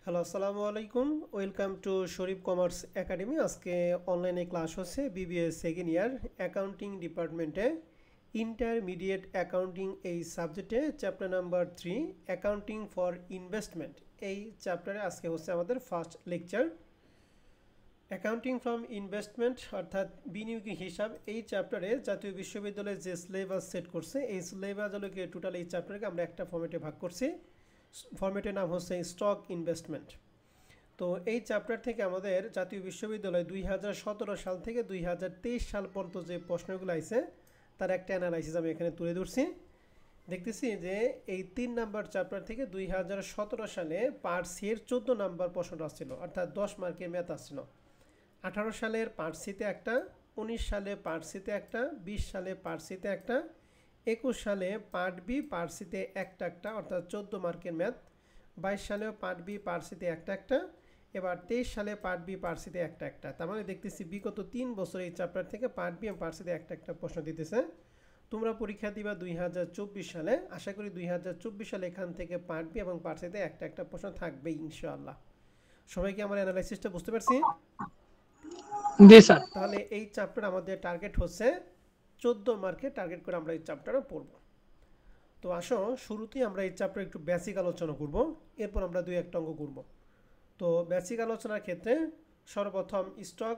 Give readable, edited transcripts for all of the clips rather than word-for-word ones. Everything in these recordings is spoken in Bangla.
হ্যালো, আসসালামু আলাইকুম। Welcome to Sharif commerce academy. আজকে অনলাইনে ক্লাস হচ্ছে বিবিএ সেকেন্ড ইয়ার অ্যাকাউন্টিং ডিপার্টমেন্টে ইন্টারমিডিয়েট অ্যাকাউন্টিং এই সাবজেক্টে chapter number 3 accounting for investment. এই চ্যাপ্টারে আজকে হচ্ছে আমাদের first lecture. Accounting from investment অর্থাৎ বিনিয়োগী হিসাব, এই চ্যাপ্টারে জাতীয় বিশ্ববিদ্যালয়ে যে সিলেবাস সেট করছে এই সিলেবাসগুলোকে টোটাল এই চ্যাপ্টারকে আমরা একটা ফর্মেটে ভাগ করছি। ফর্মেটের নাম হচ্ছে স্টক ইনভেস্টমেন্ট। তো এই চ্যাপ্টার থেকে আমাদের জাতীয় বিশ্ববিদ্যালয় 2017 সাল থেকে 2023 সাল পর্যন্ত যে প্রশ্নগুলো আছে তার একটা অ্যানালাইসিস আমি এখানে তুলে ধরছি। দেখতেছি যে এই 3 নাম্বার চ্যাপ্টার থেকে 2017 সালে পার্ট সি এর 14 নাম্বার প্রশ্নটা আসছিল, অর্থাৎ 10 মার্কের ম্যাথ আসছিল। 18 সালের পার্ট সিতে একটা, 19 সালে পার্ট সিতে একটা, 20 সালে পার্ট সিতে একটা, 21 সালে পার্ট বি পার্ট সিতে একটা একটা অর্থাৎ 14 মার্কের ম্যাথ, 22 সালেও পার্ট বি পার্ট সিতে একটা একটা, এবার 23 সালে পার্ট বি পার্ট সিতে একটা একটা। তার মানে দেখতেছি বিগত 3 বছর এই চ্যাপ্টার থেকে পার্ট বি এবং পার্ট সিতে একটা একটা প্রশ্ন দিতেছে। তোমরা পরীক্ষা দিবা 2024 সালে, আশা করি 2024 সালে এখান থেকে পার্ট বি এবং পার্ট সিতে একটা একটা প্রশ্ন থাকবে ইনশাআল্লাহ। সবাই কি আমার অ্যানালাইসিসটা বুঝতে পারছি? জি স্যার। তাহলে এই চ্যাপ্টার আমাদের টার্গেট হচ্ছে 14 মার্কে টার্গেট করে আমরা এই চ্যাপ্টারও পড়ব। তো আসো শুরুতেই আমরা এই চ্যাপ্টার একটু বেসিক আলোচনা করব, এরপর আমরা দুই একটা অঙ্ক করব। তো বেসিক আলোচনার ক্ষেত্রে সর্বপ্রথম স্টক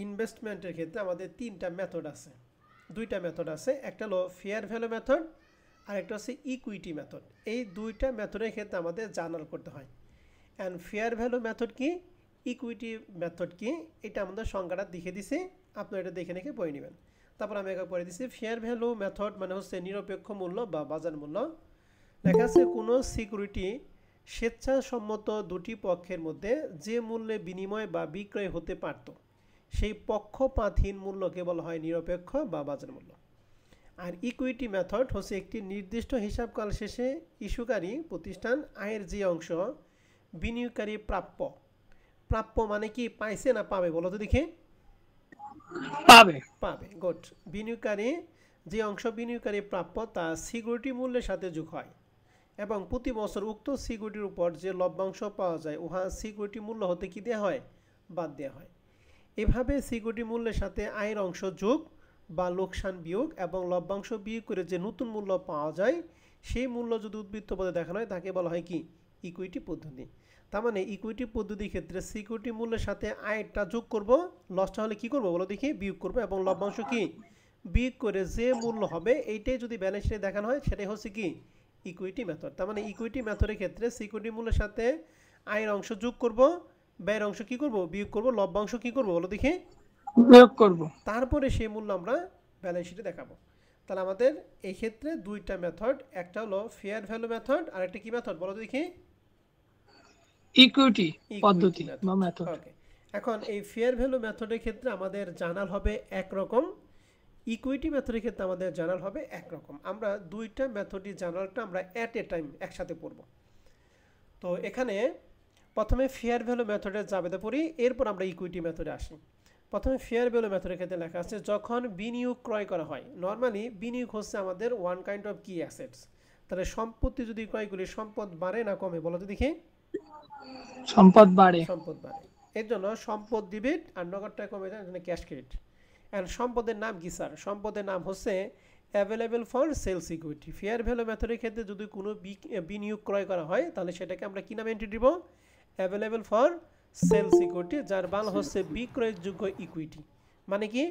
ইনভেস্টমেন্টের ক্ষেত্রে আমাদের তিনটা মেথড আছে, দুইটা মেথড আছে। একটা হলো ফেয়ার ভ্যালু মেথড আর একটা হচ্ছে ইকুইটি মেথড। এই দুইটা মেথডের ক্ষেত্রে আমাদের জার্নাল করতে হয়। অ্যান্ড ফেয়ার ভ্যালু মেথড কি, ইকুইটি মেথড কি, এটা আমাদের সংজ্ঞাটা দেখে দিছি, আপনারা এটা দেখে দেখে পড়ে নেবেন। তারপর আমি একবার পড়ে দিচ্ছি। ফেয়ার ভ্যালু মেথড মানে হচ্ছে নিরপেক্ষ মূল্য বা বাজার মূল্য। লেখা আছে কোনো সিকিউরিটি স্বেচ্ছাসম্মত দুটি পক্ষের মধ্যে যে মূল্যে বিনিময় বা বিক্রয় হতে পারত সেই পক্ষপাতহীন মূল্যকে বলা হয় নিরপেক্ষ বা বাজার মূল্য। আর ইকুইটি মেথড হচ্ছে একটি নির্দিষ্ট হিসাবকাল শেষে ইস্যুকারী প্রতিষ্ঠান আয়ের যে অংশ বিনিয়োগকারী প্রাপ্য, প্রাপ্য মানে কি পাইছে না পাবে বলো তো দেখি? পাবে। পাবে, গুড। বিনিয়োগকারী যে অংশ বিনিয়োগকারী প্রাপ্য তা সিকিউরিটি মূল্যের সাথে যোগ হয় এবং প্রতি বছর উক্ত সিকিউরিটির উপর যে লভ্যাংশ পাওয়া যায় উহা সিকিউরিটি মূল্য হতে কি দেওয়া হয়, বাদ দেওয়া হয়। এভাবে সিকিউরিটি মূল্যের সাথে আয়ের অংশ যোগ বা লোকসান বিয়োগ এবং লভ্যাংশ বিয়োগ করে যে নতুন মূল্য পাওয়া যায় সেই মূল্য যদি উদ্বৃত্ত পদে দেখানো হয় তাকে বলা হয় কি, ইকুইটি পদ্ধতি। তার মানে ইকুইটি পদ্ধতির ক্ষেত্রে সিকিউরিটি মূল্যের সাথে আয়টা যোগ করব, লসটা হলে কি করব বলো দেখি, বিয়োগ করব, এবং লভ্যাংশ কি বিয়োগ করে যে মূল্য হবে এইটাই যদি ব্যালেন্স শিটে দেখানো হয় সেটাই হচ্ছে কি ইকুইটি মেথড। তার মানে ইকুইটি মেথডের ক্ষেত্রে সিকিউরিটি মূল্যের সাথে আয়ের অংশ যোগ করব, ব্যয়ের অংশ কি করব বিয়োগ করব, লভ্যাংশ কি করব বলো দেখি, প্রয়োগ করব। তারপরে সেই মূল্য আমরা ব্যালেন্স শিটে দেখাবো। তাহলে আমাদের এই ক্ষেত্রে দুইটা মেথড, একটা হলো ফেয়ার ভ্যালু মেথড আর একটা কি মেথড বলো দেখি, ইকুইটি ইকুইটি পদ্ধতি বা মেথড। মেথড। ওকে, এখন এই ফেয়ার ভ্যালু মেথডের ক্ষেত্রে আমাদের জার্নাল হবে একরকম, ইকুইটি মেথডের ক্ষেত্রে আমাদের জার্নাল হবে একরকম। আমরা দুইটা মেথডই জার্নালটা আমরা অ্যাট এ টাইম একসাথে পড়ব। তো এখানে প্রথমে ফেয়ার ভ্যালু মেথডের জাবেদা পড়ি, এরপর আমরা ইকুইটি মেথডে আসি। প্রথমে ফেয়ার ভ্যালু মেথডের ক্ষেত্রে লেখা আছে যখন বিনিয়োগ ক্রয় করা হয়, নর্মালি বিনিয়োগ হচ্ছে আমাদের ওয়ান কাইন্ড অফ কি অ্যাসেটস। তাহলে সম্পত্তি যদি ক্রয় করি সম্পদ বাড়ে না কমে বলো তো দেখি? সম্পদ বাড়ে। সম্পদ বাড়ে। এর জন্য সম্পদ ডিবিট আর নগদ টাকা কমে যায়, এখানে ক্যাশ ক্রেডিট। অ্যান্ড সম্পদের নাম কি স্যার? সম্পদের নাম হচ্ছে available for sale security. Fair value মেথডের ক্ষেত্রে যদি কোনো বিনিয়োগ ক্রয় করা হয় তাহলে সেটাকে আমরা কি নামে এন্ট্রি দিব? অ্যাভেলেবেল ফর সেল সিকিউরিটি, যার বাংলা হচ্ছে বিক্রয়যোগ্য ইকুইটি। মানে কি,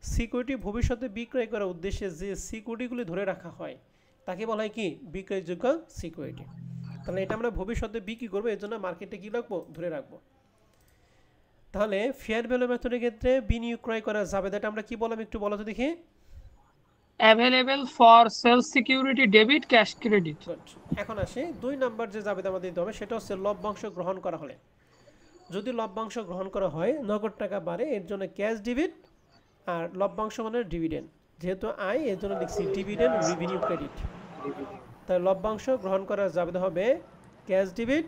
সিকিউরিটি ভবিষ্যতে বিক্রয় করার উদ্দেশ্যে যে সিকিউরিটিগুলি ধরে রাখা হয় তাকে বলা হয় কি, বিক্রয়যোগ্য সিকিউরিটি। তাহলে এটা আমরা ভবিষ্যতে বিক্রি করবো, এর জন্য মার্কেটে কি রাখবো, ধরে রাখবো। তাহলে ফেয়ার ভ্যালু মেথডের ক্ষেত্রে বিনিয়োগ ক্রয় করা যাবে, এটা আমরা কি বললাম একটু বলো তো দেখি? Available for sale security debit cash credit. Good. এখন আসি 2 নাম্বার যে জাবেদা আমাদের দিতে হবে সেটা হচ্ছে লভ্যাংশ গ্রহণ করা হলে। যদি লভ্যাংশ গ্রহণ করা হয় নগদ টাকা বাড়ে, এর জন্য ক্যাশ ডিবিট, আর লভ্যাংশ মানে ডিভিডেন্ড, যেহেতু আয় এর জন্য লিখছি ডিভিডেন্ড রেভিনিউ ক্রেডিট। তাই লভ্যাংশ গ্রহণ করার জাবেদা হবে cash debit,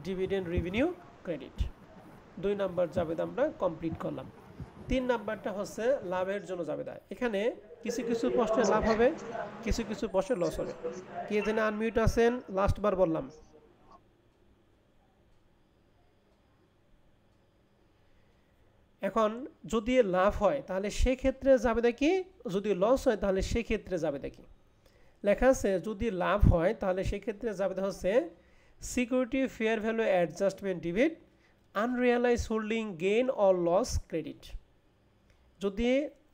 dividend revenue credit. 2 number জাবেদা আমরা কমপ্লিট করলাম। 3 নাম্বারটা হচ্ছে লাভের জন্য জাবেদা। এখানে কিছু কিছু প্রশ্নে লাভ হবে, কিছু কিছু প্রশ্নে লস হবে। কে যেন আনমিউট আছেন, লাস্ট বার বললাম। এখন যদি লাভ হয় তাহলে সেক্ষেত্রে যাবে কি, যদি লস হয় তাহলে সেক্ষেত্রে যাবে কি। লেখা আছে যদি লাভ হয় তাহলে সেক্ষেত্রে যাবে হচ্ছে security fair value adjustment debit unrealise holding gain or loss credit. যদি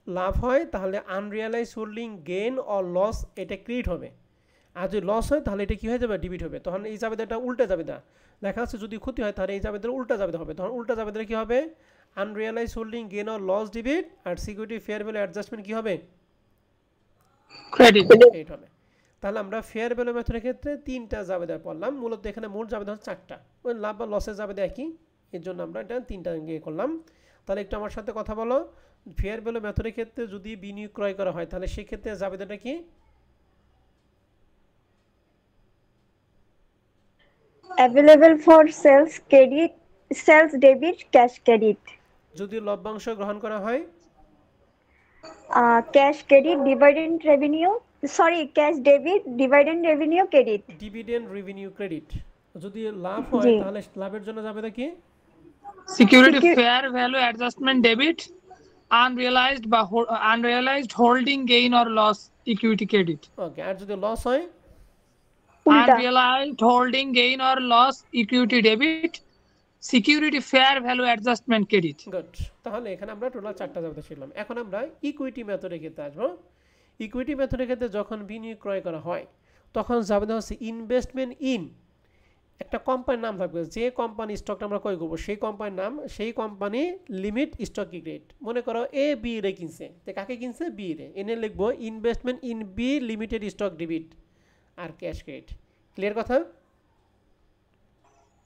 লাভ হয় তাহলে unrealise holding gain or loss এটা ক্রেডিট হবে, আর যদি লস হয় তাহলে এটা কী হয়ে যাবে, ডেবিট হবে। তখন এই জাবেদাটা উল্টা জাবেদা লেখা আছে, যদি ক্ষতি হয় তাহলে এই জাবেদার উল্টা জাবেদা হবে। তখন উল্টা জাবেদাটা কী হবে, unrealise holding gain or loss debit, আর সিকিউরিটি ফেয়ার ভ্যালু অ্যাডজাস্টমেন্ট কী হবে, ক্রেডিট হবে। তাহলে আমরা ফেয়ার ভ্যালু মেথডের ক্ষেত্রে 3টা জাবেদা পড়লাম, মূলত এখানে মোট জাবেদা হচ্ছে 4টা, ওই লাভ বা লসের জাবেদা একই, এর জন্য আমরা এটা 3টা ইয়ে করলাম। তাহলে একটু আমার সাথে কথা বলো, ফেয়ার ভ্যালু মেথডের ক্ষেত্রে যদি বিনিয়োগ ক্রয় করা হয় তাহলে সেক্ষেত্রে জাবেদাটা কি, available for sales debit cash credit, যদি লভ্যাংশ গ্রহণ করা হয় cash credit dividend revenue, sorry, cash debit dividend revenue credit, dividend revenue credit. যদি লাভ হয় জি। তাহলে লাভের জন্য জাবেদা কি, security fair value adjustment debit unrealised holding gain or loss equity credit. Okay, আর যদি লস হয় উল্টা Unrealized holding gain or loss equity debit security fair value adjustment credit. Good. তাহলে এখানে আমরা টোটাল 4টা জাবেদা শিখলাম। এখন আমরা ইকুইটি মেথডের ক্ষেত্রে আসবো। ইকুইটি মেথডের ক্ষেত্রে যখন বিনিয়োগ ক্রয় করা হয় তখন জাবেদা হচ্ছে ইনভেস্টমেন্ট ইন, একটা কোম্পানির নাম থাকবে, যে কোম্পানি স্টকটা আমরা ক্রয় করবো সেই কোম্পানির নাম, সেই কোম্পানি লিমিট স্টক গ্রেড। মনে করো এ বি রে কিনছে, তো কাকে কিনছে, বি রে, এনে লিখবো investment in B limited stock debit আর ক্যাশ ক্রেডিট। ক্লিয়ার কথা?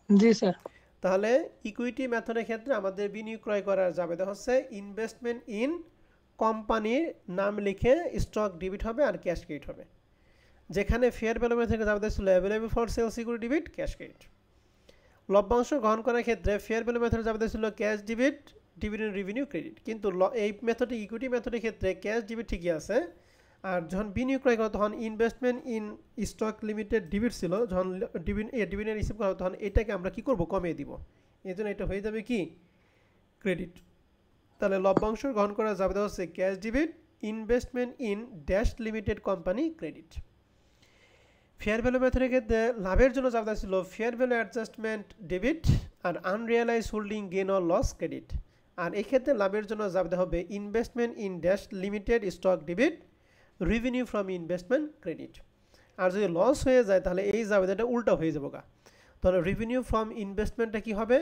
জি স্যার। তাহলে ইকুইটি মেথডের ক্ষেত্রে আমাদের বিনিয়োগ ক্রয় করার জাবেদা হচ্ছে ইনভেস্টমেন্ট ইন, কোম্পানির নাম লিখে স্টক ডেবিট হবে আর ক্যাশ ক্রেডিট হবে। যেখানে ফেয়ার ভ্যালু মেথডের জাবেদা ছিল available for sale security debit cash credit. লভ্যাংশ গ্রহণ করার ক্ষেত্রে ফেয়ার ভ্যালু মেথডের জাবেদা ছিল cash debit dividend revenue credit. কিন্তু এই মেথডে ইকুইটি মেথডের ক্ষেত্রে ক্যাশ ডেবিট ঠিকই আছে, আর যখন বিনিয়োগ ক্রয় করা তখন investment in stock limited debit ছিল, যখন ডিভিডেন্ড রিসিভ করা তখন এটাকে আমরা কি করব, কমিয়ে দিব, এই জন্য এটা হয়ে যাবে কি, ক্রেডিট। তাহলে লভ্যাংশ গ্রহণ করা যাবে হচ্ছে cash debit investment in dash limited company credit. Fair value মেথডের ক্ষেত্রে লাভের জন্য যাবে ছিল ফেয়ার ভ্যালু অ্যাডজাস্টমেন্ট ডেবিট আর unrealise holding gain or loss credit. আর এই ক্ষেত্রে লাভের জন্য যাবে হবে investment in dash limited stock debit revenue from investment credit. আর যদি লস হয়ে যায় তাহলে এই জাবেদাটা উল্টা হয়ে যাবে গা, তাহলে রেভিনিউ ফ্রম ইনভেস্টমেন্টটা কি হবে,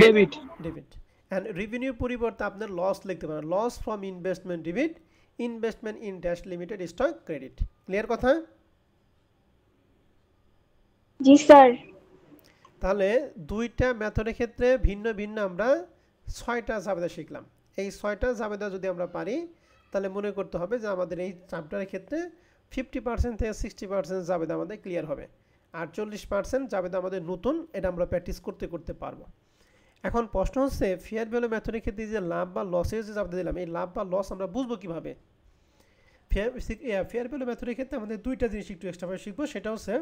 ডেবিট। ডেবিট। অ্যান্ড রেভিনিউ পরিবর্তে আপনার লস লিখতে পারেন, loss from investment debit investment in dash limited stock credit. Clear কথা? জি স্যার। তাহলে দুইটা মেথডের ক্ষেত্রে ভিন্ন ভিন্ন আমরা 6টা জাবেদা শিখলাম। এই 6টা জাবেদা যদি আমরা পারি তাহলে মনে করতে হবে যে আমাদের এই চ্যাপ্টারের ক্ষেত্রে 50% থেকে 60% জাবেদা আমাদের ক্লিয়ার হবে, আর 40% জাবেদা আমাদের নতুন, এটা আমরা প্র্যাকটিস করতে করতে পারবো। এখন প্রশ্ন হচ্ছে ফেয়ার ভ্যালু মেথডের ক্ষেত্রে যে লাভ বা লসের যে জাবেদা দিলাম, এই লাভ বা লস আমরা বুঝবো কীভাবে? ফেয়ার ভ্যালু মেথডের ক্ষেত্রে আমাদের দুইটা জিনিস একটু এক্সট্রাভাবে শিখবো। সেটা হচ্ছে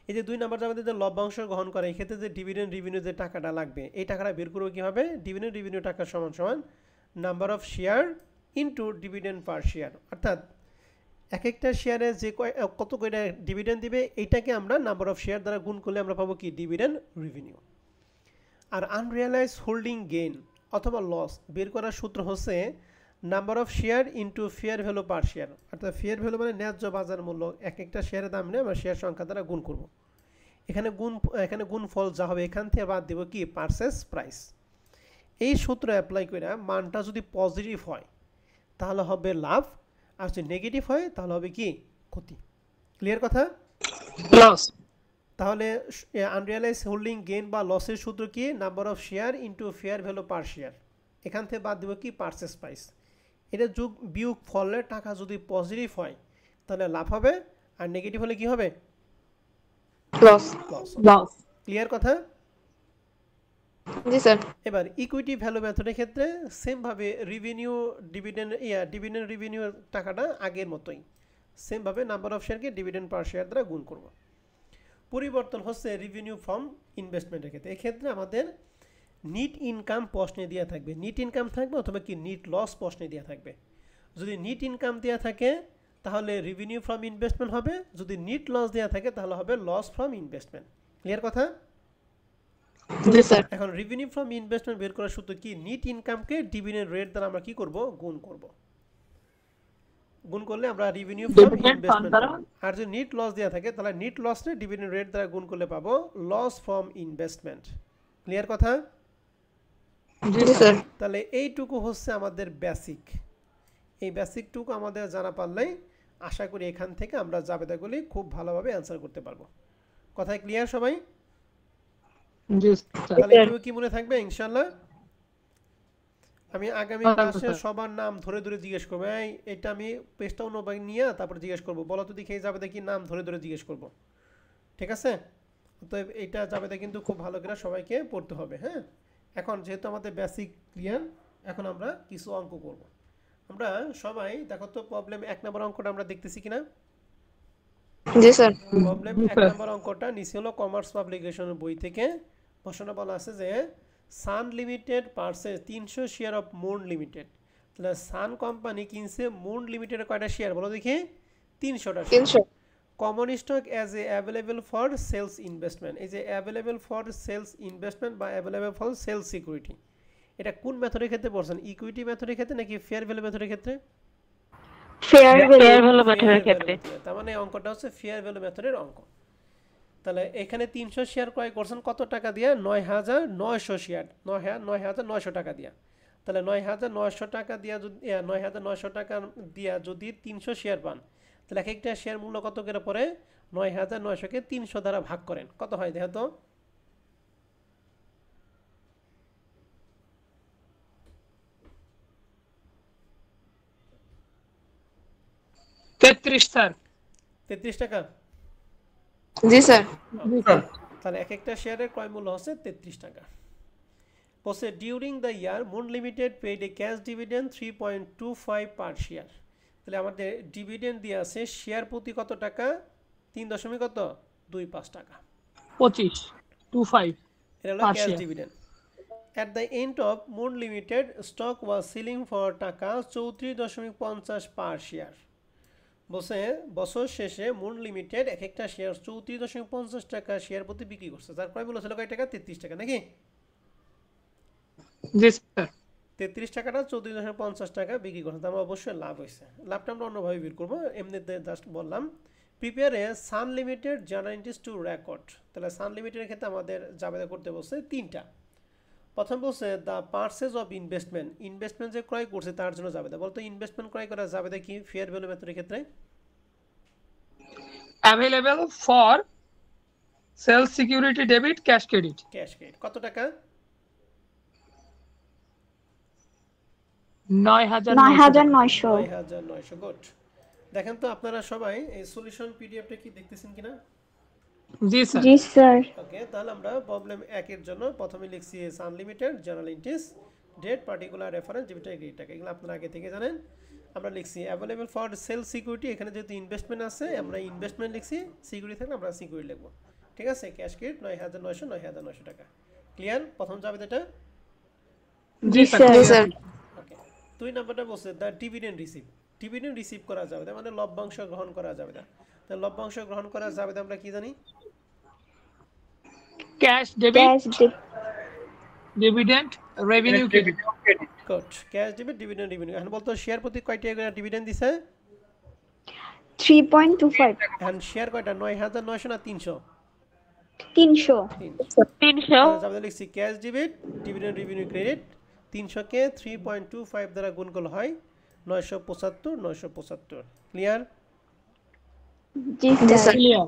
এই যে 2 নম্বর জাবেদা যে লভ্যাংশ গ্রহণ করে, এই ক্ষেত্রে যে ডিভিডেন্ড রেভিনিউ যে টাকাটা লাগবে, এই টাকাটা বের করবো কীভাবে, ডিভিডেন্ড রেভিনিউ টাকা সমান সমান number of share into dividend per share, অর্থাৎ এক একটা শেয়ারে যে কত কয়টা ডিভিডেন্ড দিবে এইটাকে আমরা নাম্বার অফ শেয়ার দ্বারা গুণ করলে আমরা পাবো কি, ডিভিডেন্ড রেভিনিউ। আর আনরিয়ালাইজ হোল্ডিং গেইন অথবা লস বের করার সূত্র হচ্ছে number of share into fair value per share, অর্থাৎ ফেয়ার ভ্যালু মানে ন্যায্য বাজার মূল্য, এক একটা শেয়ারের দাম নিয়ে আমরা শেয়ার সংখ্যা দ্বারা গুণ করব। এখানে গুণফল যা হবে এখান থেকে বাদ দেব কি, পারচেজ প্রাইস। এই সূত্র অ্যাপ্লাই করে মানটা যদি পজিটিভ হয় তাহলে হবে লাভ, আর যদি নেগেটিভ হয় তাহলে হবে কি, ক্ষতি। ক্লিয়ার কথা? লস। তাহলে আনরিয়ালাইজ হোল্ডিং গেইন বা লসের সূত্র কি, number of share into fair value per share, এখান থেকে বাদ দেব কি, পারচেজ প্রাইস। এটা যোগ বিয়োগ ফলে টাকা যদি পজিটিভ হয় তাহলে লাভ হবে, আর নেগেটিভ হলে কি হবে, লস। লস। ক্লিয়ার কথা? জি স্যার। এবার ইকুইটি ভ্যালু মেথডের ক্ষেত্রে সেমভাবে রিভিনিউ ডিভিডেন্ড রেভিনিউ টাকাটা আগের মতোই সেমভাবে নাম্বার অফ শেয়ারকে ডিভিডেন্ড পার শেয়ার দ্বারা গুণ করব। পরিবর্তন হচ্ছে রিভিনিউ ফ্রম ইনভেস্টমেন্টের ক্ষেত্রে। এক্ষেত্রে আমাদের নিট ইনকাম প্রশ্নে দেওয়া থাকবে, নিট ইনকাম থাকবে অথবা কি নিট লস প্রশ্নে দেওয়া থাকবে। যদি নিট ইনকাম দেওয়া থাকে তাহলে রেভিনিউ ফ্রম ইনভেস্টমেন্ট হবে, যদি নিট লস দেওয়া থাকে তাহলে হবে লস ফ্রম ইনভেস্টমেন্ট। ক্লিয়ার কথা? জি স্যার। এখন রেভিনিউ ফ্রম ইনভেস্টমেন্ট বের করার সূত্র কি, নিট ইনকামকে ডিভিডেন্ড রেট দ্বারা আমরা কি করব, গুণ করব। গুণ করলে আমরা রেভিনিউ ফ্রম ইনভেস্টমেন্ট পাবো। আর যদি নিট লস দেওয়া থাকে তাহলে নিট লসকে ডিভিডেন্ড রেট দ্বারা গুণ করলে পাবো লস ফ্রম ইনভেস্টমেন্ট। ক্লিয়ার কথা? জি স্যার। তাহলে এইটুকু হচ্ছে আমাদের বেসিক। এই বেসিকটুকু আমাদের জানা পারলেই আশা করি এখান থেকে আমরা জাবেদাগুলি খুব ভালোভাবে অ্যান্সার করতে পারবো। কথায় ক্লিয়ার সবাই? জি স্যার। তাহলে এটুকু কি মনে থাকবে ইনশাআল্লাহ? আমি আগামী ক্লাসে সবার নাম ধরে ধরে জিজ্ঞেস করবো, এটা আমি পেজটা অন্যভাবে নিয়ে তারপর জিজ্ঞেস করবো, বলো তো দেখে জাবেদা কি, নাম ধরে ধরে জিজ্ঞেস করবো। ঠিক আছে? তো এইটা জাবেদা কিন্তু খুব ভালো করে সবাইকে পড়তে হবে। হ্যাঁ, এখন যেহেতু আমাদের বেসিক ক্লিয়ার, এখন আমরা কিছু অঙ্ক করব। আমরা সবাই দেখো তো প্রবলেম 1 নম্বর অঙ্কটা আমরা দেখতেছি কিনা? জি স্যার। প্রবলেম 1 নম্বর অঙ্কটা নিচে হলো কমার্স পাবলিকেশনের বই থেকে প্রশ্ন বলা আছে যে Sun limited purchase 300 share of Moon limited. তাহলে সান কোম্পানি কিনছে মুন লিমিটেডের কয়টা শেয়ার বলো দেখি? 300টা share. 300। Common stock as a available for sales investment. এই যে অ্যাভেলেবল ফর সেলস ইনভেস্টমেন্ট বা অ্যাভেলেবল ফর সেলস সিকিউরিটি, এটা কোন মেথডের ক্ষেত্রে পড়ছেন? ইকুইটি মেথডের ক্ষেত্রে নাকি ফেয়ার ভ্যালু মেথডের ক্ষেত্রে? ফেয়ার ভ্যালু মেথডের ক্ষেত্রে। তার মানে অঙ্কটা হচ্ছে ফেয়ার ভ্যালু মেথডের অঙ্ক। তাহলে এখানে 300 শেয়ার ক্রয় করছেন কত টাকা দিয়ে? 9900 শেয়ার, 9900 টাকা দিয়া। তাহলে 9900 টাকা দিয়া যদি 9900 টাকা দিয়া যদি 300 শেয়ার পান, তাহলে এক একটা শেয়ার মূল্য কত করে পড়ে? 9900 কে 300 দ্বারা ভাগ করেন, কত হয় দেখো তো? 33 স্যার। 33 টাকা। জি স্যার। জি স্যার। তাহলে এক একটা শেয়ারের ক্রয় মূল্য হচ্ছে 33 টাকা। বলছে during the year Moon limited paid a cash dividend 3.25 per share. তাহলে আমাদের ডিভিডেন্ড দিয়ে আছে শেয়ার প্রতি কত টাকা? 3.25 টাকা। 25 এটা হলো cash dividend. At the end of Moon Limited, stock was selling for টাকা 34.50 পার শেয়ার। বসে বছর শেষে মুন লিমিটেড এক একটা শেয়ার 34.50 টাকা শেয়ার প্রতি বিক্রি করছে, যার ক্রয় মূল্য ছিল কয় টাকা? 33 টাকা নাকি? জি স্যার। 33 টাকাটা 34.50 টাকা বিক্রি করছে, তার অবশ্যই লাভ হয়েছে। লাভটা আমরা অন্যভাবে বের করবো, এমনিতে জাস্ট বললাম। Prepare a Sun limited journal entries to record. তাহলে সান লিমিটেডের ক্ষেত্রে আমাদের জাবেদা করতে বলছে 3টা। প্রথম বলছে the purchase of investment, investment যে ক্রয় করছে তার জন্য জাবেদা। বলতো ইনভেস্টমেন্ট ক্রয় করা জাবেদা কি ফেয়ার ভ্যালু মেথডের ক্ষেত্রে? Available for sales security debit cash credit. Cash credit কত টাকা? 9900। গুড। দেখেন তো আপনারা সবাই এই সলিউশন পিডিএফটা কি দেখতেছেন কিনা? জি স্যার। জি স্যার। ওকে, তাহলে আমরা প্রবলেম 1 এর জন্য প্রথমে লিখছি unlimited journal entries, date, particular reference, debit credit টাকা, এগুলো আপনারা আগে থেকে জানেন। আমরা লিখছি অ্যাভেলেবল ফর সেল সিকিউরিটি, এখানে যেহেতু ইনভেস্টমেন্ট আছে আমরা ইনভেস্টমেন্ট লিখছি, সিকিউরিটি থাকলে আমরা সিকিউরিটি লিখবো। ঠিক আছে? ক্যাশ ক্রেডিট 9900 টাকা। ক্লিয়ার? প্রথম যাবে এটা? জি স্যার। ওকে, 2 নাম্বারটা বলছে the dividend receive. Dividend receive করা যাবে না, মানে লভ্যাংশ গ্রহণ করা যাবে না। তাহলে লভ্যাংশ গ্রহণ করা যাবে না আমরা কি জানি? Cash debit dividend revenue credit. Good, cash debit dividend revenue. এখন বলতো শেয়ার প্রতি কয়টা করে ডিভিডেন্ড দিছে? 3.25। এখন শেয়ার কয়টা? 9900 না 300? 300। 300। যাবে লিখছি cash debit dividend revenue credit, 300 কে 3.25 দ্বারা গুণ করলে হয় 975। ক্লিয়ার? জি স্যার। ক্লিয়ার।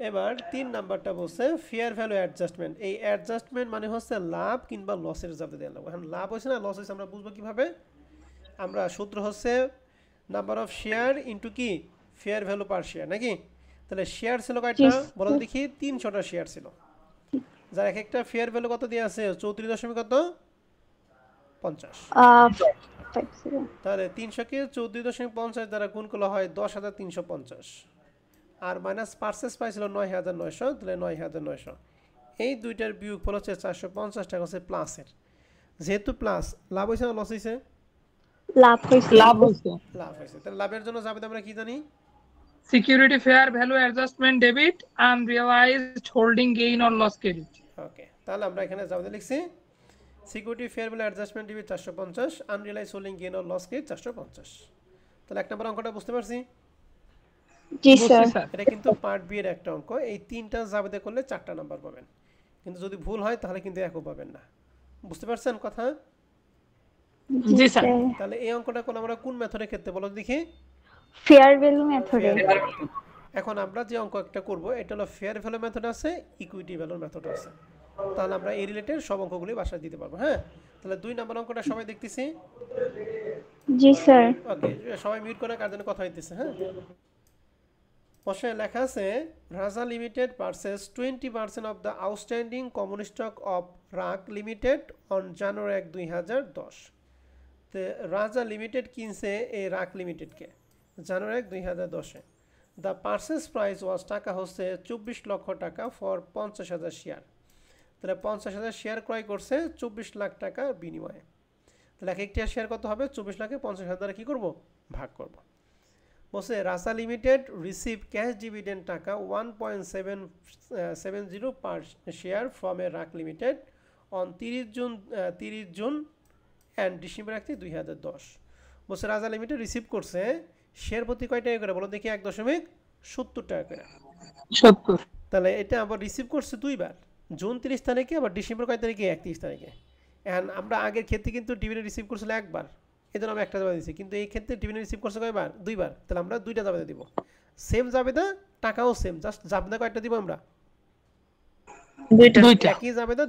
এবার 3 নাম্বারটা বলছে ফেয়ার ভ্যালু অ্যাডজাস্টমেন্ট। এই অ্যাডজাস্টমেন্ট মানে হচ্ছে লাভ কিংবা লসের যাবে দেওয়া লাগবে। এখন লাভ হয়েছে না লস হয়েছে আমরা বুঝবো কিভাবে? আমরা সূত্র হচ্ছে নাম্বার অফ শেয়ার ইন্টু কি ফেয়ার ভ্যালু পার শেয়ার, নাকি? তাহলে শেয়ার ছিল কয়টা বলো দেখি? 300টা শেয়ার ছিল, যার এক একটা ফেয়ার ভ্যালু কত দিয়ে আছে? 34.50। তাহলে 300 কে 34.50 দ্বারা গুণ করলে হয় 10,350, আর মাইনাস পারচেস পাইছিল 9900, তাহলে 9900। এই দুইটার বিয়োগফল হচ্ছে 450 টাকা হচ্ছে প্লাসের। যেহেতু প্লাস, লাভ হয়েছে না লস হয়েছে? লাভ হয়েছে। লাভ হয়েছে। লাভ হয়েছে। তাহলে লাভের জন্য যাবে আমরা কি জানি? Security fair value adjustment debit, unrealised holding gain or loss credit. Okay, তাহলে আমরা এখানে যাবে লিখছি security fair value adjustment debit 450, unrealise holding gain or loss credit 450। তাহলে এক নম্বর অঙ্কটা বুঝতে পারছি? জি স্যার। এটা কিন্তু পার্ট বি এর একটা অঙ্ক। এই তিনটা জাবেদা করলে 4টা নাম্বার পাবেন, কিন্তু যদি ভুল হয় তাহলে কিন্তু একও পাবেন না। বুঝতে পারছেন কথা? জি স্যার। তাহলে এই অঙ্কটা কোন আমরা কোন মেথডের ক্ষেত্রে বলো দেখি? ফেয়ার ভ্যালু মেথডে। এখন আমরা যে অঙ্ক একটা করব এটা হলো ফেয়ার ভ্যালু মেথড আছে, ইকুইটি ভ্যালু মেথড আছে। তাহলে আমরা এই রিলেটেড সব অঙ্কগুলি বাসায় দিতে পারবো। হ্যাঁ, তাহলে 2 নম্বর অঙ্কটা সবাই দেখতেছি? জি স্যার। ওকে, সবাই মিউট করে কার জন্য কথা হইতেছে। হ্যাঁ, পাশে লেখা আছে রাজা limited purchase 20% of the outstanding common stock of রাক limited on January 1, 2010। তো রাজা লিমিটেড কিনছে এই রাক লিমিটেডকে জানুয়ারি 1, 2010-এ। দ্য পারচেজ প্রাইস ওয়াজ টাকা হচ্ছে 24 লক্ষ টাকা ফর 50,000 শেয়ার। তাহলে 50,000 শেয়ার ক্রয় করছে 24 লাখ টাকার বিনিময়ে। তাহলে এক একটা শেয়ার কত হবে? 24 লাখে 50,000 দ্বারা কী করবো? ভাগ করব। বলছে রাজা লিমিটেড রিসিভ ক্যাশ ডিভিডেন্ড টাকা 1.770 পার share from a রাক limited on 30 June and December 1, 2010। বলছে রাজা লিমিটেড রিসিভ করছে শেয়ার প্রতি কয় টাকা করে বলো দেখি? 1.70 টাকা করে। 70। তাহলে এটা আবার রিসিভ করছে দুইবার, জুন 30 তারিখে আবার ডিসেম্বর কয় তারিখে? 31 তারিখে। এখন আমরা আগের ক্ষেত্রে কিন্তু ডিভিডেন্ড রিসিভ করছিল একবার, এই জন্য আমরা একটা জাবেদা দিচ্ছি, কিন্তু এই ক্ষেত্রে ডিভিডেন্ড রিসিভ করছে কয়বার? দুইবার। তাহলে আমরা দুইটা জাবেদা দিব, সেম জাবেদা, টাকাও সেম, জাস্ট জাবেদা কয়টা দিব আমরা? দুইটা। একই জাবেদা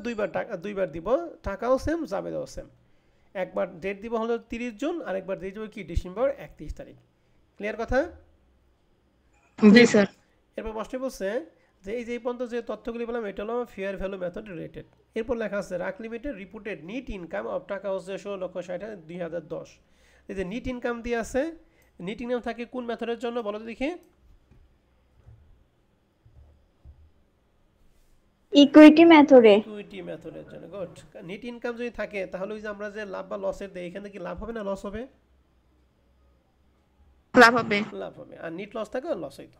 দুইবার দিব, টাকাও সেম, জাবেদাও সেম। একবার ডেট দিব হলো 30 জুন, আর একবার দিয়ে দিব কি? ডিসেম্বর 31 তারিখ। ক্লিয়ার কথা? জি স্যার। এরপর মাস্টার বলছে যে এই যে পর্যন্ত যে তথ্যগুলি বললাম এটা হলো ফেয়ার ভ্যালু মেথড রিলেটেড। এরপর লেখা আছে রাক limited reported net income of টাকা হচ্ছে 16,60,000 2010। এই যে নিট ইনকাম দিয়ে আছে, নিট ইনকাম থাকে কোন মেথডের জন্য বলো তো দেখি? ইকুইটি মেথডে। ইকুইটি মেথডের জন্য। গুড। নিট ইনকাম যদি থাকে তাহলে ওই যে আমরা যে লাভ বা লসের দেই, এখানে কি লাভ হবে না লস হবে? লাভ হবে। লাভ হবে। আর নিট লস থাকে লস হইতো।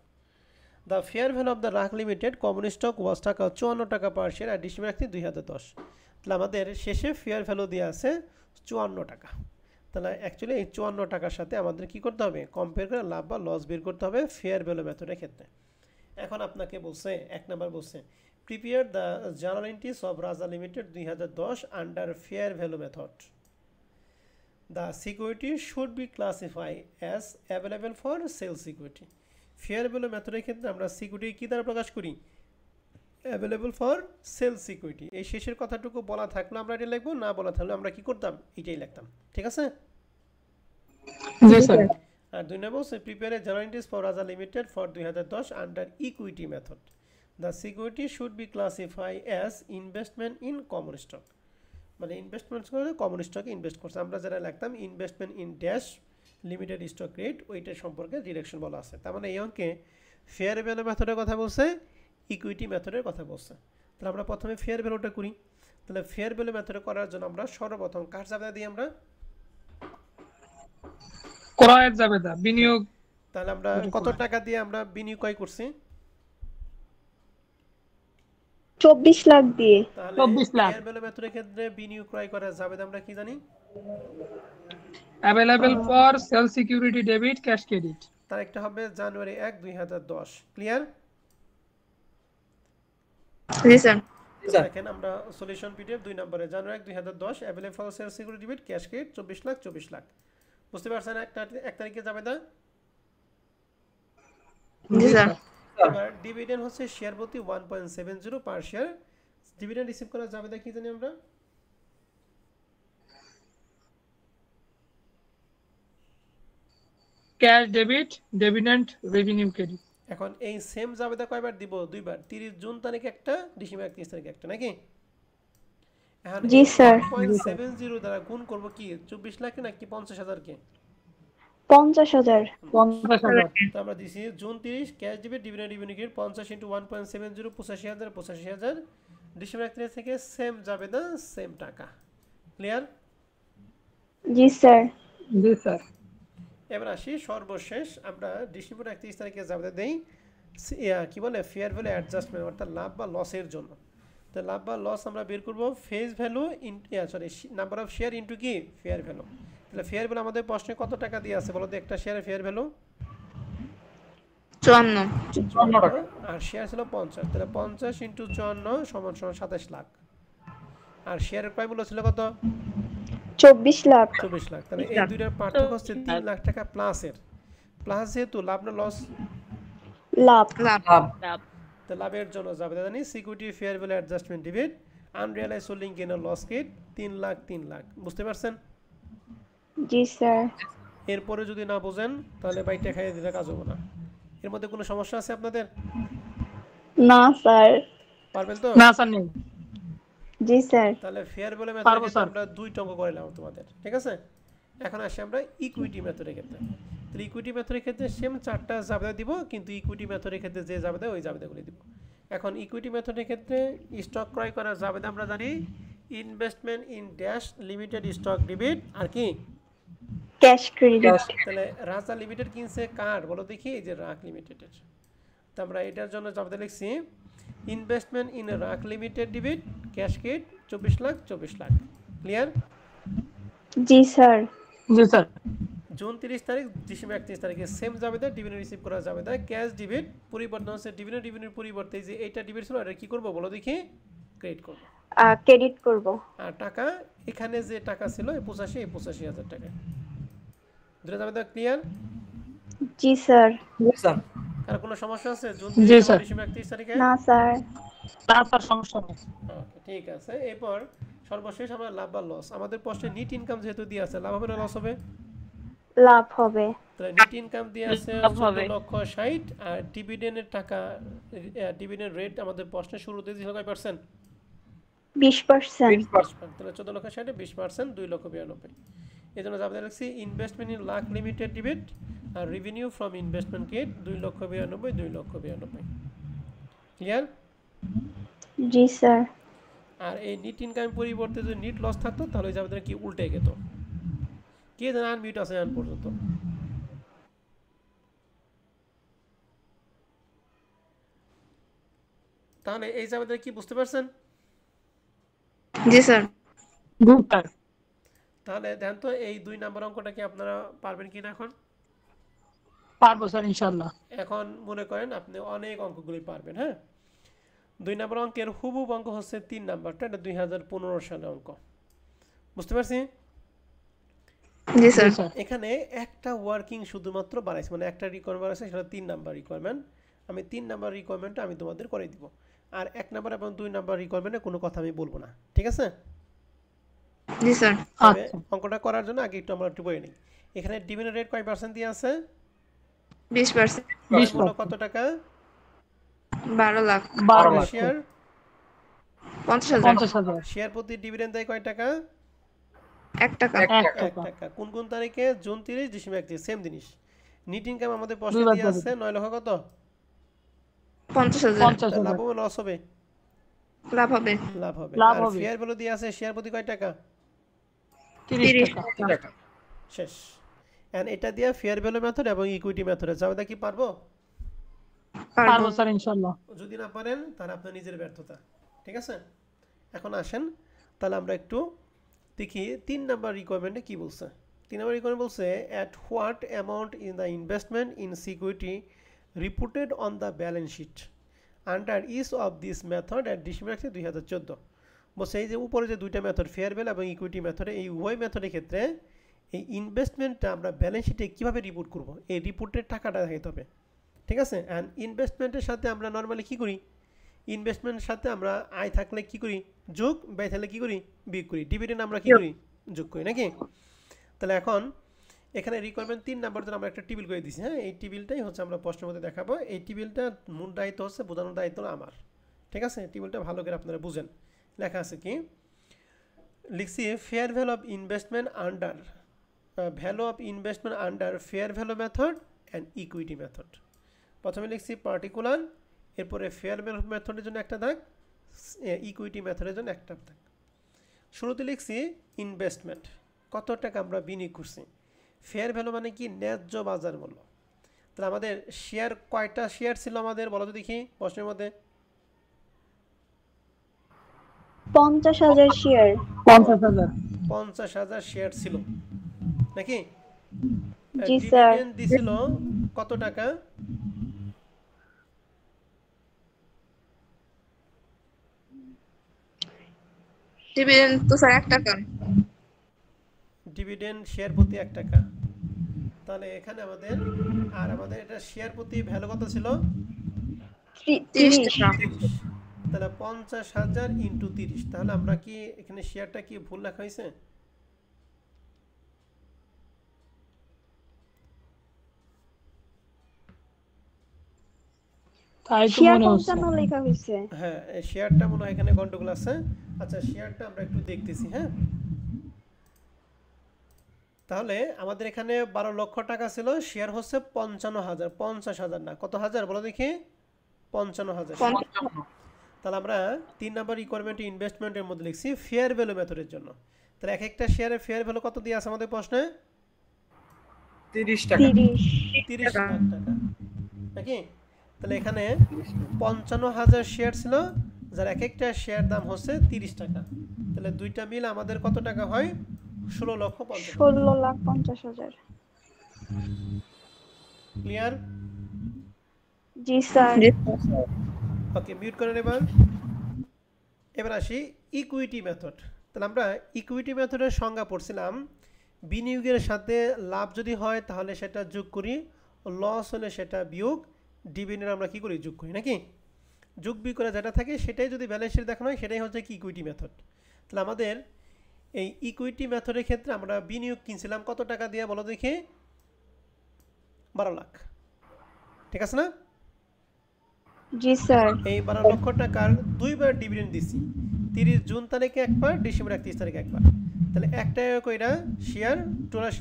The fair value of the রাক লিমিটেড কমন স্টক ওয়াজ টাকা 54 টাকা পার শেয়ার আর ডিসেম্বর 1, 2010। তাহলে আমাদের শেষে ফেয়ার ভ্যালু দিয়ে আছে 54 টাকা। তাহলে অ্যাকচুয়ালি এই 54 টাকার সাথে আমাদের কি করতে হবে? কম্পেয়ার করে লাভ বা লস বের করতে হবে ফেয়ার ভ্যালু মেথডের ক্ষেত্রে। এখন আপনাকে বলছে, এক নাম্বার বলছে prepare the journal entries of Raja limited 2010 under fair value method. The security should be classify as available for sale security. Fair value মেথডের ক্ষেত্রে আমরা সিকিউরিটি কী দ্বারা প্রকাশ করি? Available for sale security. এই শেষের কথাটুকু বলা থাকলে আমরা এটা লিখবো, না বলা থাকলে আমরা কি করতাম? এটাই লিখতাম। ঠিক আছে? জি স্যার। আর 2 নম্বর হচ্ছে prepare a journal entries for Raja limited for 2010 under equity method. The security should be classify as investment in common stock. মানে ইনভেস্টমেন্ট করে কমন স্টকে ইনভেস্ট করছে। আমরা যারা লিখতাম investment in dash limited stock rate, ওইটার সম্পর্কে ডিরেকশন বলা আছে। তার মানে এই অঙ্কে ফেয়ার ভ্যালু মেথডের কথা বলছে, ইকুইটি মেথডের কথা বলছে। তাহলে আমরা প্রথমে ফেয়ার ভ্যালুটা করি। তাহলে ফেয়ার ভ্যালু মেথডে করার জন্য আমরা সর্বপ্রথম কার জাবেদা দিই? আমরা ক্রয়ের জাবেদা, বিনিয়োগ। তাহলে আমরা কত টাকা দিয়ে আমরা বিনিয়োগ ক্রয় করছি? 24 লাখ দিয়ে। তাহলে 24 লাখ। ফেয়ার ভ্যালু মেথডের ক্ষেত্রে বিনিয়োগ ক্রয় করার জাবেদা আমরা কি জানি? Available for sale security debit cash credit. তার একটা হবে জানুয়ারি 1, 2010। ক্লিয়ার? জি স্যার। দেখেন আমরা সলিউশন পিডিএফ 2 নম্বরে জানুয়ারি 1, 2010 available for sale security debit cash credit 24 lakh. বুঝতে পারছেন? এক তারিখে জাবেদা। জি স্যার। এবার ডিভিডেন্ড হচ্ছে শেয়ার প্রতি 1.70 পার শেয়ার। ডিভিডেন্ড রিসিভ করা জাবেদা কি জানি আমরা? Cash debit, dividend, revenue credit. এখন এই সেম জাবেদা কয়বার দিব? দুইবার। 30 জুন তারিখে একটা, ডিসেম্বর 31 তারিখে একটা, নাকি? এখন জি স্যার। 1.70 দ্বারা গুণ করব কি? 24 লাখ নাকি 50,000 কে? 50,000। 50,000। তো আমরা দিছি জুন 30 ক্যাশ দিবে ডিভিডেন্ড রেভিনিউ ক্রেডিট 50 × 1.70 85,000 85,000 ডিসেম্বর 31 থেকে সেম জাবেদা সেম টাকা। ক্লিয়ার? জি স্যার। জি স্যার। এবার আসি সর্বশেষ আমরা ডিসেম্বর 31 তারিখে জাবেদা দেই কি বলে ফেয়ার ভ্যালু অ্যাডজাস্টমেন্ট, অর্থাৎ লাভ বা লসের জন্য। তো লাভ বা লস আমরা বের করব face value number of share into কি ফেয়ার ভ্যালু। তাহলে ফেয়ার ভ্যালু আমাদের প্রশ্নে কত টাকা দিয়ে আছে বলো তো? একটা শেয়ারের ফেয়ার ভ্যালু 54 টাকা। আর শেয়ার ছিল 50, তাহলে 50 ইন্টু 54 সমান সমান 27 লাখ। আর শেয়ারের ক্রয় মূল্য ছিল কত? 24 লাখ। 24 লাখ। তাহলে এই দুইটার পার্থক্য হচ্ছে 3 লাখ টাকা প্লাসের। প্লাস যেহেতু লাভ না লস? লাভ। তো লাভের জন্য যাবে জানি security fair value adjustment debit unrealised holding gain or loss কিট 3 লাখ। বুঝতে পারছেন? জি স্যার। এরপরে যদি না বোঝেন তাহলে বাইটা খাইয়ে দিলে কাজ হবে না। এর মধ্যে কোনো সমস্যা আছে আপনাদের? না স্যার। পারবেন তো? না স্যার নেই। জি স্যার। তাহলে ফেয়ার ভ্যালু পারবো মেথডে স্যার। আমরা দুইটা অঙ্ক করাইলাম তোমাদের, ঠিক আছে? এখন আসি আমরা ইকুইটি মেথডের ক্ষেত্রে। তাহলে ইকুইটি মেথডের ক্ষেত্রে সেম 4টা জাবেদা দিব, কিন্তু ইকুইটি মেথডের ক্ষেত্রে যে জাবেদা ওই জাবেদাগুলো দিব। এখন ইকুইটি মেথডের ক্ষেত্রে স্টক ক্রয় করার জাবেদা আমরা জানি investment in dash limited stock debit আর কি ক্যাশ ক্রেডিট। তাহলে রাজা লিমিটেড কিনছে কার বলো দেখি? এই যে রাক লিমিটেডের। তো আমরা এটার জন্য জাবেদা লিখছি investment in রাক limited debit cash credit 24 lakh. Clear? জি স্যার। জি স্যার। জুন 30 তারিখ ডিসেম্বর 31 তারিখে সেম জাবেদা ডিভিডেন্ড রিসিভ করা যাবেদা ক্যাশ ডিবিট পরিবর্তন হচ্ছে ডিভিডেন্ডের পরিবর্তে যে এইটা ডিবিট ছিল এটা কি করব বলো দেখি? ক্রেডিট করব। ক্রেডিট করব। আর টাকা এখানে যে টাকা ছিল 85,000 টাকা। দুটো জাবেদা ক্লিয়ার? জি স্যার। আর কোনো সমস্যা আছে জুন জি 30 স্যার। ডিসেম্বর 31 তারিখে? না স্যার। না স্যার সমস্যা নেই। ওকে ঠিক আছে। এরপর সর্বশেষ আমরা লাভ বা লস। আমাদের প্রশ্নে নিট ইনকাম যেহেতু দিয়ে আছে লাভ হবে না লস হবে? লাভ হবে। তাহলে নিট ইনকাম দিয়ে আছে লাভ হবে। 14,60,000 আর ডিভিডেন্ডের টাকা ডিভিডেন্ড রেট আমাদের প্রশ্নের শুরুতে দিছিল কয় পার্সেন্ট? 20%। 20%। তাহলে 14,60,000 এ 20% 2,92,000। এজন্য জাবেদা লিখছি investment in lakh limited debit আর revenue from investment kit 2,92,000। Clear? জি স্যার। আর এই নিট ইনকাম পরিবর্তে যদি নিট লস থাকতো তাহলে ওই জাবেদা কি উল্টে যেত। কে জানে আনমিউট আছে আন পর্যন্ত? তাহলে এই জাবেদা কি বুঝতে পারছেন? জি স্যার। Good sir. তাহলে দেন তো এই 2 নাম্বার অঙ্কটা কি আপনারা পারবেন কিনা এখন? পারবো স্যার ইনশাআল্লাহ। এখন মনে করেন আপনি অনেক অঙ্কগুলি পারবেন। হ্যাঁ, 2 নাম্বার অঙ্কের হুবহু অঙ্ক হচ্ছে 3 নাম্বারটা, এটা 2015 সালের অঙ্ক। বুঝতে পারছি? জি জি স্যার। স্যার। এখানে একটা ওয়ার্কিং শুধুমাত্র বাড়াইছে, মানে একটা রিকোয়ারমেন্ট আছে সেটা 3 নাম্বার রিকোয়ারমেন্ট। আমি 3 নাম্বার রিকোয়ারমেন্টটা আমি তোমাদের করে দিব। আর 1 নাম্বার এবং 2 নাম্বার রিকোয়ারমেন্টে কোনো কথা আমি বলবো না, ঠিক আছে? জি স্যার। তবে আচ্ছা। অঙ্কটা করার জন্য আগে একটু আমরা একটু বলে নিই। এখানে ডিভিডেন্ড রেট কয় পার্সেন্ট দিয়ে আছে? 20%। 20 মূল্য লাখ। কত টাকা? 12 লাখ। 12 লাখ। শেয়ার 50,000। 50,000। শেয়ার প্রতি ডিভিডেন্ড দেয় কয় টাকা? 1 টাকা। 1 1 টাকা। টাকা। কোন কোন তারিখে? জুন 30 ডিসেম্বর 31 সেম জিনিস। নিট ইনকাম আমাদের প্রশ্নে দুইবার দিয়ে দেবে। আছে 9 লক্ষ কত? 50,000। 50,000। লাভ হবে লস হবে? লাভ হবে। লাভ হবে। লাভ আর হবে। ফেয়ার ভ্যালু দিয়ে আছে শেয়ার প্রতি কয় টাকা? 30 টাকা। শেষ। এন্ড এটা দিয়ে ফেয়ার ভ্যালু মেথড এবং ইকুইটি মেথডে যাবে কি পারবো? পারবো। পারবো স্যার ইনশাআল্লাহ। যদি না পারেন তাহলে আপনার নিজের ব্যর্থতা, ঠিক আছে? এখন আসেন তাহলে আমরা একটু দেখি 3 নাম্বার রিকোয়ারমেন্টে কি বলছে। 3 নাম্বার রিকোয়ারমেন্ট বলছে at what amount in the investment in security reported on the balance sheet under each of this method at December 2014। বলছে এই যে উপরে যে দুইটা মেথড ফেয়ার ভ্যালু এবং ইকুইটি মেথডে, এই উভয় মেথডের ক্ষেত্রে এই ইনভেস্টমেন্টটা আমরা ব্যালেন্স শিটে কীভাবে রিপোর্ট করব, এই রিপোর্টের টাকাটা দেখাইতে হবে, ঠিক আছে? অ্যান্ড ইনভেস্টমেন্টের সাথে আমরা নর্মালি কী করি? ইনভেস্টমেন্টের সাথে আমরা আয় থাকলে কী করি? যোগ, ব্যয় থাকলে কী করি? বিয়োগ করি। ডিভিডেন্ড আমরা কী করি? যোগ করি, নাকি? তাহলে এখন এখানে রিকোয়ারমেন্ট 3 নাম্বার জন্য আমরা একটা টেবিল করে দিচ্ছি। হ্যাঁ, এই টেবিলটাই হচ্ছে আমরা প্রশ্নের মধ্যে দেখাবো। এই টেবিলটা মূল দায়িত্ব হচ্ছে বোঝানোর দায়িত্ব আমার, ঠিক আছে? টেবিলটা ভালো করে আপনারা বুঝেন। লেখা আছে কি লিখছি? Fair value of investment under fair value method and equity method. প্রথমে লিখছি পার্টিকুলার, এরপরে ফেয়ার ভ্যালু মেথডের জন্য একটা দাগ, ইকুইটি মেথডের জন্য 1 টাকা। শুরুতে লিখছি ইনভেস্টমেন্ট, কত টাকা আমরা বিনিয়োগ করছি। ফেয়ার ভ্যালু মানে কি, ন্যায্য বাজার মূল্য। তাহলে আমাদের শেয়ার কয়টা শেয়ার ছিল আমাদের বলো তো দেখি প্রশ্নের মধ্যে। 50,000 শেয়ার। 50,000। 50,000 শেয়ার ছিল নাকি? জি স্যার। ডিভিডেন্ড দিছিল কত টাকা? ডিভিডেন্ড তো স্যার 1 টাকা। ডিভিডেন্ড শেয়ার প্রতি 1 টাকা। তাহলে এখানে আমাদের আমাদের এটা শেয়ার প্রতি ভ্যালু কত ছিল? 30 টাকা। 30। তাহলে 50,000 ইন্টু 30। তাহলে আমরা কি এখানে শেয়ারটা কি ভুল লেখা হয়েছে? তাই তো শেয়ার মনে হচ্ছে। 55 লেখা হয়েছে। হ্যাঁ, এই শেয়ারটা মনে হয় এখানে গন্ডগোল আছে। আচ্ছা, শেয়ারটা আমরা একটু দেখতেছি। হ্যাঁ, তাহলে আমাদের এখানে 12 লক্ষ টাকা ছিল, শেয়ার হচ্ছে 55,000। 50,000 না, কত হাজার বলো দেখি? 55,000। তাহলে আমরা 3 নম্বর রিকোয়ারমেন্ট ইনভেস্টমেন্টের মধ্যে লিখছি ফেয়ার ভ্যালু মেথডের জন্য। তাহলে এক একটা শেয়ারের ফেয়ার ভ্যালু কত দিয়ে আছে আমাদের প্রশ্নে? 30 টাকা। 30 লাখ টাকা নাকি? তাহলে এখানে 55,000 শেয়ার ছিল, যার এক একটা শেয়ার দাম হচ্ছে 30 টাকা। তাহলে দুইটা মিল আমাদের কত টাকা হয়? 16,50,000। 16,50,000। ক্লিয়ার? জি স্যার। ওকে, মিউট করেন। এবার আসি ইকুইটি মেথড। তাহলে আমরা ইকুইটি মেথডের সংজ্ঞা পড়ছিলাম, বিনিয়োগের সাথে লাভ যদি হয় তাহলে সেটা যোগ করি, লস হলে সেটা বিয়োগ, ডিভিডেন্ড আমরা কি করি? যোগ করি নাকি? যোগ বিয়োগ করে যেটা থাকে সেটাই যদি ব্যালেন্স শিট দেখানো হয় সেটাই হচ্ছে কি ইকুইটি মেথড। তাহলে আমাদের এই ইকুইটি মেথডের ক্ষেত্রে আমরা বিনিয়োগ কিনছিলাম কত টাকা দিয়ে বলো দেখি? 12 লাখ। ঠিক আছে না? জি স্যার। এই 12 লক্ষ টাকার দুইবার ডিভিডেন্ড দিছি, 30 জুন তারিখে একবার, ডিসেম্বর 31 তারিখে একবার। তাহলে এক টাকা কইরা শেয়ার, টোটাল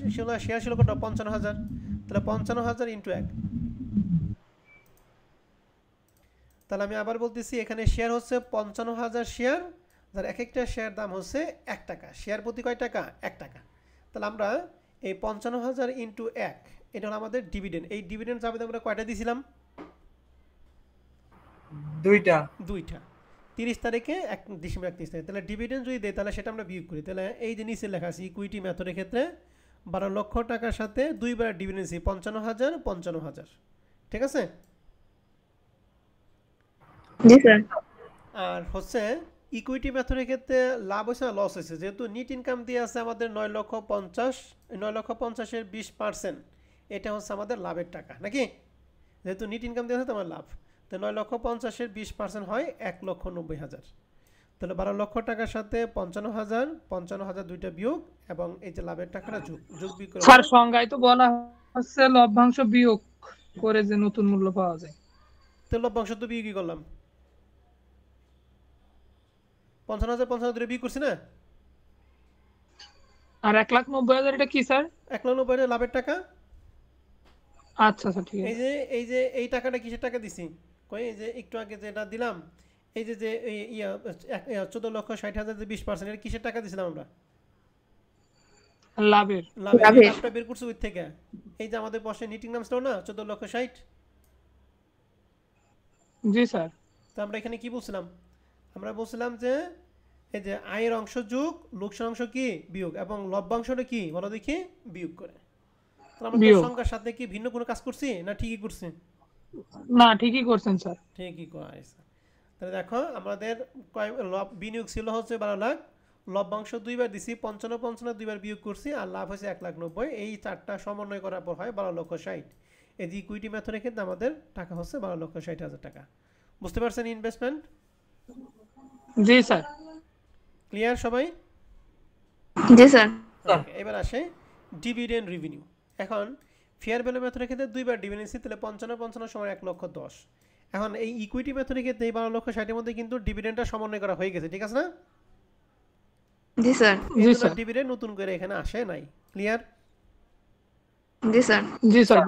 শেয়ার ছিল কত? 55,000। তাহলে 55,000 ইন্টু 1। তাহলে আমি আবার বলতেছি, এখানে শেয়ার হচ্ছে 55,000 শেয়ার, যার এক একটা শেয়ার দাম হচ্ছে 1 টাকা। শেয়ার প্রতি কয় টাকা? 1 টাকা। তাহলে আমরা এই 55,000 ইন্টু 1, এটা হলো আমাদের ডিভিডেন্ড। এই ডিভিডেন্ড চাবিতে আমরা কয়টা দিয়েছিলাম? দুইটা। 30 তারিখে, ডিসেম্বর 31 তারিখে। তাহলে ডিভিডেন্ড যদি দেয় তাহলে সেটা আমরা বিয়োগ করি। তাহলে এই যে নিচে লেখা আছে ইকুইটি মেথডের ক্ষেত্রে 12 লক্ষ টাকার সাথে দুইবার ডিভিডেন্ড দিই, 55,000, 55,000। ঠিক আছে? জি স্যার। আর হচ্ছে ইকুইটি মেথডের ক্ষেত্রে লাভ হয়েছে না লস হয়েছে? যেহেতু নিট ইনকাম দিয়ে আছে আমাদের 9,50,000-এর 20%, এটা হচ্ছে আমাদের লাভের টাকা নাকি? যেহেতু নিট ইনকাম দিয়ে আছে তোমার লাভ, তো 9,50,000-এর 20% হয় 1,90,000। তাহলে 12 লক্ষ টাকার সাথে 55,000, 55,000 দুইটা বিয়োগ, এবং এই যে লাভের টাকাটা যোগ বিয়োগ করে। স্যার সংজ্ঞায় তো বলা হচ্ছে লভ্যাংশ বিয়োগ করে যে নতুন মূল্য পাওয়া যায়। তো লভ্যাংশ তো বিয়োগ কি করলাম? 55,000 দুটো বিয়োগ করছি না? আর 1,90,000 এটা কি স্যার? 1,90,000 লাভের টাকা। আচ্ছা আচ্ছা, ঠিক আছে। এই টাকাটা কিসের টাকা দিছি? কই এই যে একটু আগে যেটা দিলাম, এই যে 14,60,000 যে 20%, এটা কিসের টাকা দিছিলাম আমরা? লাভের। লাভটা বের করছি ওই থেকে। এই যে আমাদের প্রশ্নে নিট ইনকাম ছিল না 14,60,000। জি স্যার। তো আমরা এখানে কি বলছিলাম? আমরা বলছিলাম যে এই যে আয়ের অংশ যোগ, লোকসান অংশ কি? বিয়োগ, এবং লভ্যাংশটা কি বলো দেখি? বিয়োগ করে। তাহলে আমরা সংখ্যার সাথে কি ভিন্ন কোনো কাজ করছি না ঠিকই করছি? না, ঠিকই করছেন স্যার। ঠিকই করা হয়েছে। তাহলে দেখো আমাদের বিনিয়োগ ছিল হচ্ছে 12 লাখ, লভ্যাংশ দুইবার দিছি, 55 দুইবার বিয়োগ করছি, আর লাভ হয়েছে 1,90,000। এই চারটা সমন্বয় করার পর হয় 12,60,000। এই যে ইকুইটি মেথডের ক্ষেত্রে আমাদের টাকা হচ্ছে 12,60,000 টাকা। বুঝতে পারছেন ইনভেস্টমেন্ট? জি স্যার। ক্লিয়ার সবাই? জি স্যার। এবার আসে ডিভিডেন্ড রেভিনিউ। এখন ফেয়ার ভ্যালু মেথডের ক্ষেত্রে দুইবার ডিভিডেন্ড নিচ্ছি, তাহলে 55 সমান 1,10,000। এখন এই ইকুইটি মেথডের ক্ষেত্রে এই 12,60,000-এর মধ্যে কিন্তু ডিভিডেন্ডটা সমন্বয় করা হয়ে গেছে, ঠিক আছে না? জি স্যার। জি স্যার। ডিভিডেন্ড নতুন করে এখানে আসে নাই। ক্লিয়ার? জি স্যার। জি স্যার।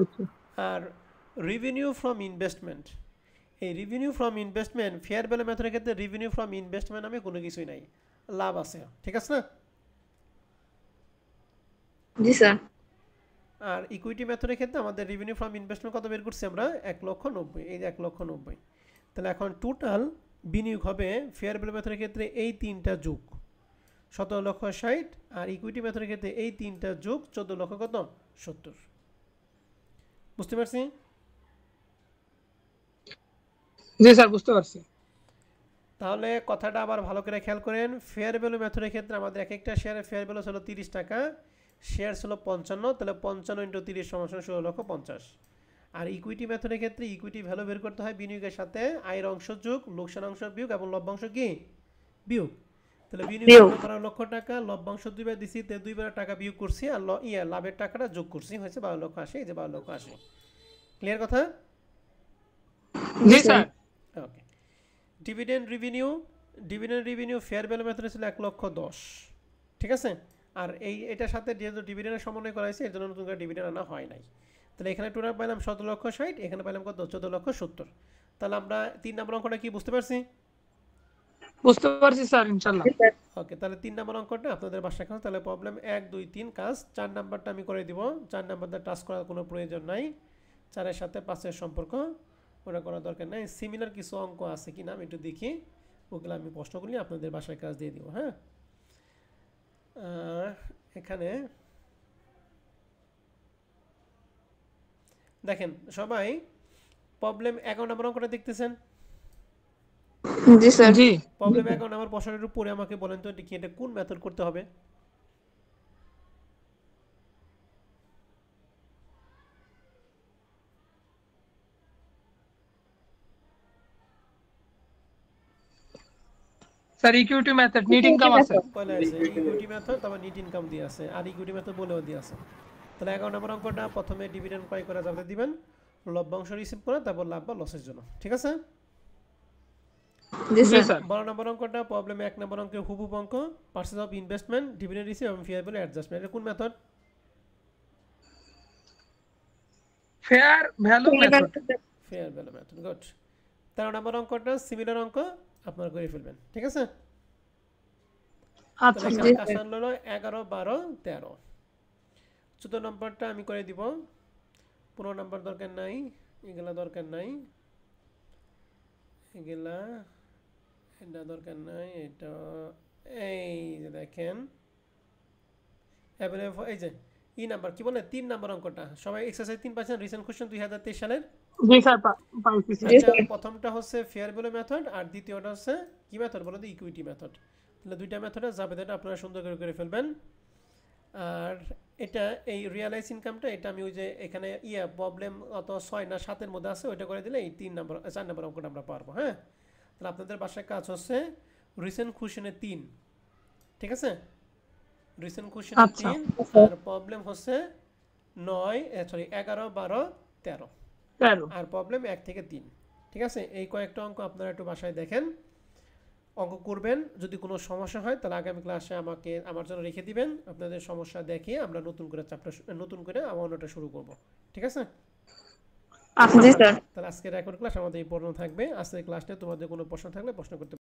আর রেভিনিউ ফ্রম ইনভেস্টমেন্ট, এই revenue from investment fair value মেথডের ক্ষেত্রে রেভিনিউ ফ্রম ইনভেস্টমেন্ট নামে কোনো কিছুই নাই, লাভ আছে, ঠিক আছে না? জি স্যার। আর ইকুইটি মেথডের ক্ষেত্রে আমাদের রেভিনিউ ফ্রম ইনভেস্টমেন্ট কত বের করছি আমরা 1,90,000, এই যে 1,90,000। তাহলে এখন টোটাল বিনিয়োগ হবে ফেয়ার ভ্যালু মেথডের ক্ষেত্রে এই তিনটা যোগ 17,60,000, আর ইকুইটি মেথডের ক্ষেত্রে এই তিনটা যোগ 14,70,000। বুঝতে পারছি? জি স্যার বুঝতে পারছি। তাহলে কথাটা আবার ভালো করে খেয়াল করেন। ফেয়ার ভ্যালু মেথডের ক্ষেত্রে আমাদের এক একটা শেয়ারের ফেয়ার ভ্যালু ছিল 30 টাকা, শেয়ার ছিল 55, তাহলে 55 × 30 = 16,50,000। আর ইকুইটি মেথডের ক্ষেত্রে ইকুইটি ভ্যালু বের করতে হয় বিনিয়োগের সাথে আয়ের অংশ যোগ লোকসান অংশ বিয়োগ এবং লভ্যাংশ কি বিয়োগ। তাহলে বিনিয়োগ করা লক্ষ টাকা, লভ্যাংশ 2 বার দিছি, তে 2 বার টাকা বিয়োগ করছি, আর লাভের টাকাটা যোগ করছি, হয়েছে 12,80,000। এই যে 12,80,000। ক্লিয়ার কথা? জি স্যার। ওকে। ডিভিডেন্ড রেভিনিউ ফেয়ার ভ্যালু মেথডে ছিল 1,10,000, ঠিক আছে? আর এটার সাথে যেহেতু ডিভিডেন্ডের সমন্বয় করা হয়েছে এর জন্য নতুন করে ডিভিডেন্ড আনা হয় নাই। তাহলে এখানে টোটাল পাইলাম 17,60,000, এখানে পাইলাম কত 14,70,000। তাহলে আমরা 3 নম্বর অঙ্কটা কি বুঝতে পারছি? বুঝতে পারছি স্যার ইনশাআল্লাহ। ওকে, তাহলে 3 নম্বর অঙ্কটা আপনাদের বাসায় খাও। তাহলে প্রবলেম 1 2 3 কাজ, 4 নাম্বারটা আমি করে দিব। 4 নাম্বারটা টাচ করার কোনো প্রয়োজন নাই, 4 এর সাথে 5 এর সম্পর্ক ওটা করার দরকার নাই। সিমিলার কিছু অঙ্ক আছে কিনা আমি একটু দেখি, ওগুলো আমি প্রশ্নগুলি আপনাদের বাসায় কাজ দিয়ে দিব। হ্যাঁ, এখানে দেখেন সবাই প্রবলেম 11 নম্বর অঙ্কটা দেখতেছেন? জি স্যার। জি প্রবলেম 11 নম্বর প্রশ্নের উপরে আমাকে বলেন তো এটা কোন মেথড করতে হবে? Sir equity method NEET income আছে। কয়লা আছে ইকুইটি মেথড, তারপর নিট ইনকাম দিয়ে আছে, আর ইকুইটি মেথড বলেও দিয়ে আছে। তাহলে 11 নম্বর অঙ্কটা প্রথমে ডিভিডেন্ড ক্রয় করা যাবে দিবেন, লভ্যাংশ রিসিভ করে, তারপর লাভ বা লসের জন্য, ঠিক আছে? জি জি স্যার। স্যার। 12 নম্বর অঙ্কটা প্রবলেম 1 নম্বর অঙ্কের হুবহু অঙ্ক, purchase of investment, dividend receive এবং ফেয়ার ভ্যালু অ্যাডজাস্টমেন্ট। এটা কোন method? Fair value method. Fair value method, good. 13 নম্বর অঙ্কটা সিমিলার অঙ্ক, আপনারা করে ফেলবেন, ঠিক আছে? আচ্ছা তাহলে স্যার। এখানে কাজ হলো 11 12 13। 14 নম্বরটা আমি করে দিব। 15 নম্বর দরকার নাই, এগুলা দরকার নাই, এগুলা এটা দরকার নাই, এটা এই যে দেখেন এই যে নাম্বার কি বলে 3 নম্বর অঙ্কটা সবাই এক্সারসাইজ 3 পাচ্ছেন, রিসেন্ট কোশ্চেন 2023 সালের। জি স্যার পাইছি স্যার। এটা প্রথমটা হচ্ছে ফেয়ার ভ্যালু মেথড, আর দ্বিতীয়টা হচ্ছে কি মেথড বলো তো? Equity method. তাহলে দুইটা মেথডে যাবে, এটা আপনারা সুন্দর করে ফেলবেন। আর এটা এই রিয়ালাইজ ইনকামটা এটা আমি ওই যে এখানে প্রবলেম অত 6 না 7 এর মধ্যে আছে, ওইটা করে দিলে এই 4 নম্বর অঙ্কটা আমরা পারবো। হ্যাঁ, তাহলে আপনাদের বাসায় কাজ হচ্ছে রিসেন্ট কোশ্চেনে 3, ঠিক আছে? রিসেন্ট কোশ্চেনে 3, আর প্রবলেম হচ্ছে 11 12 13, আর প্রবলেম 1 থেকে 3, ঠিক আছে? এই কয়েকটা অঙ্ক আপনারা একটু বাসায় দেখেন, অঙ্ক করবেন। যদি কোনো সমস্যা হয় তাহলে আগামী ক্লাসে আমার জন্য রেখে দিবেন, আপনাদের সমস্যা দেখিয়ে আমরা নতুন করে আবার অন্যটা শুরু করব, ঠিক আছে? জি স্যার। তাহলে আজকের রেকর্ড ক্লাস আমাদের এই পর্যন্ত থাকবে। আজকের ক্লাসে তোমাদের কোনো প্রশ্ন থাকলে প্রশ্ন করতে